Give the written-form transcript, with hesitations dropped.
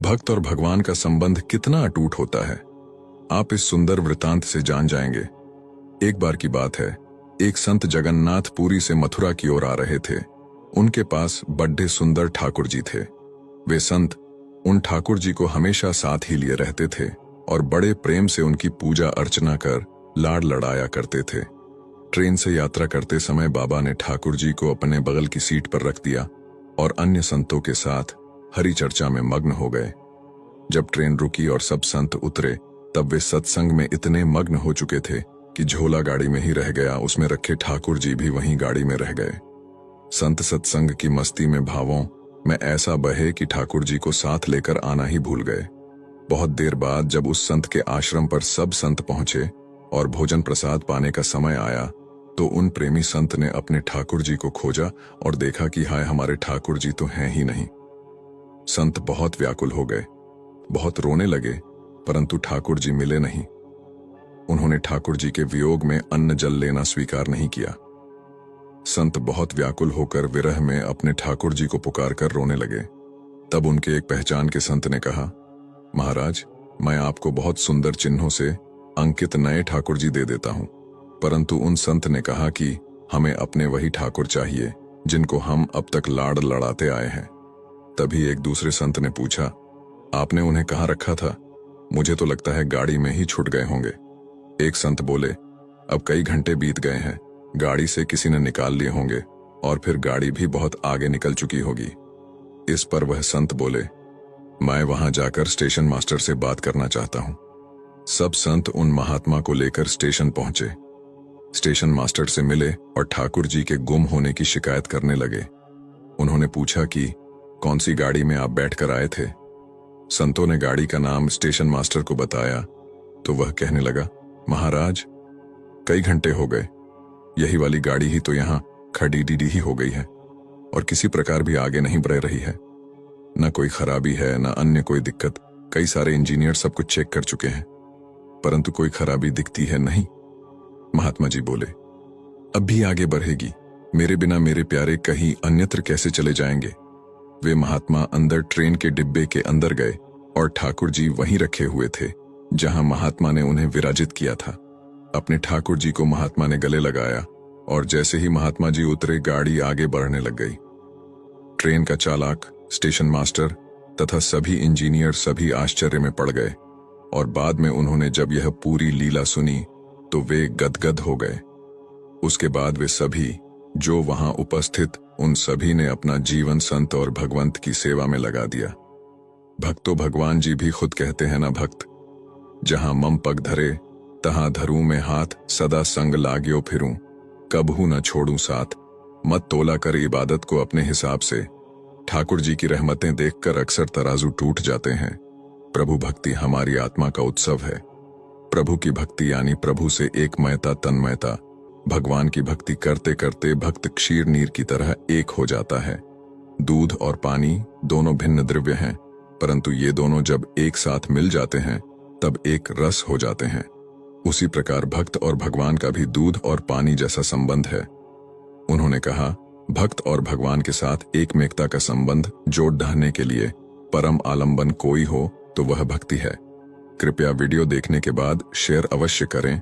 भक्त और भगवान का संबंध कितना अटूट होता है, आप इस सुंदर वृतांत से जान जाएंगे। एक बार की बात है, एक संत जगन्नाथ पुरी से मथुरा की ओर आ रहे थे। उनके पास बड्ढे सुंदर ठाकुर जी थे। वे संत उन ठाकुर जी को हमेशा साथ ही लिए रहते थे और बड़े प्रेम से उनकी पूजा अर्चना कर लाड लड़ाया करते थे। ट्रेन से यात्रा करते समय बाबा ने ठाकुर जी को अपने बगल की सीट पर रख दिया और अन्य संतों के साथ हरि चर्चा में मग्न हो गए। जब ट्रेन रुकी और सब संत उतरे, तब वे सत्संग में इतने मग्न हो चुके थे कि झोला गाड़ी में ही रह गया, उसमें रखे ठाकुर जी भी वहीं गाड़ी में रह गए। संत सत्संग की मस्ती में भावों में ऐसा बहे कि ठाकुर जी को साथ लेकर आना ही भूल गए। बहुत देर बाद जब उस संत के आश्रम पर सब संत पहुंचे और भोजन प्रसाद पाने का समय आया, तो उन प्रेमी संत ने अपने ठाकुर जी को खोजा और देखा कि हाय, हमारे ठाकुर जी तो हैं ही नहीं। संत बहुत व्याकुल हो गए, बहुत रोने लगे, परंतु ठाकुर जी मिले नहीं। उन्होंने ठाकुर जी के वियोग में अन्न जल लेना स्वीकार नहीं किया। संत बहुत व्याकुल होकर विरह में अपने ठाकुर जी को पुकार कर रोने लगे। तब उनके एक पहचान के संत ने कहा, महाराज, मैं आपको बहुत सुंदर चिन्हों से अंकित नए ठाकुर जी दे देता हूं। परंतु उन संत ने कहा कि हमें अपने वही ठाकुर चाहिए जिनको हम अब तक लाड़ लड़ाते आए हैं। तभी एक दूसरे संत ने पूछा, आपने उन्हें कहाँ रखा था? मुझे तो लगता है गाड़ी में ही छूट गए होंगे। एक संत बोले, अब कई घंटे बीत गए हैं, गाड़ी से किसी ने निकाल लिए होंगे और फिर गाड़ी भी बहुत आगे निकल चुकी होगी। इस पर वह संत बोले, मैं वहां जाकर स्टेशन मास्टर से बात करना चाहता हूं। सब संत उन महात्मा को लेकर स्टेशन पहुंचे। स्टेशन मास्टर से मिले और ठाकुर जी के गुम होने की शिकायत करने लगे। उन्होंने पूछा कि कौन सी गाड़ी में आप बैठकर आए थे? संतों ने गाड़ी का नाम स्टेशन मास्टर को बताया तो वह कहने लगा, महाराज, कई घंटे हो गए, यही वाली गाड़ी ही तो यहाँ खड़ी डीडी ही हो गई है और किसी प्रकार भी आगे नहीं बढ़ रही है। न कोई खराबी है, न अन्य कोई दिक्कत। कई सारे इंजीनियर सब कुछ चेक कर चुके हैं, परंतु कोई खराबी दिखती है नहीं। महात्मा जी बोले, अब भी आगे बढ़ेगी, मेरे बिना मेरे प्यारे कहीं अन्यत्र कैसे चले जाएंगे? वे महात्मा अंदर ट्रेन के डिब्बे के अंदर गए और ठाकुर जी वहीं रखे हुए थे जहां महात्मा ने उन्हें विराजित किया था। अपने ठाकुर जी को महात्मा ने गले लगाया और जैसे ही महात्मा जी उतरे, गाड़ी आगे बढ़ने लग गई। ट्रेन का चालक, स्टेशन मास्टर तथा सभी इंजीनियर सभी आश्चर्य में पड़ गए और बाद में उन्होंने जब यह पूरी लीला सुनी तो वे गदगद हो गए। उसके बाद वे सभी जो वहां उपस्थित, उन सभी ने अपना जीवन संत और भगवंत की सेवा में लगा दिया। भक्तो भगवान जी भी खुद कहते हैं ना, भक्त जहां मम पग धरे तहां धरूं में हाथ, सदा संग लाग्यो फिरूं, कबहू न छोड़ूं साथ। मत तोला कर इबादत को अपने हिसाब से, ठाकुर जी की रहमतें देखकर अक्सर तराजू टूट जाते हैं। प्रभु भक्ति हमारी आत्मा का उत्सव है। प्रभु की भक्ति यानी प्रभु से एकमयता, तन्मयता। भगवान की भक्ति करते करते भक्त क्षीर नीर की तरह एक हो जाता है। दूध और पानी दोनों भिन्न द्रव्य हैं, परंतु ये दोनों जब एक साथ मिल जाते हैं तब एक रस हो जाते हैं। उसी प्रकार भक्त और भगवान का भी दूध और पानी जैसा संबंध है। उन्होंने कहा, भक्त और भगवान के साथ एकमेकता का संबंध जोड़ ढाने के लिए परम आलंबन कोई हो तो वह भक्ति है। कृपया वीडियो देखने के बाद शेयर अवश्य करें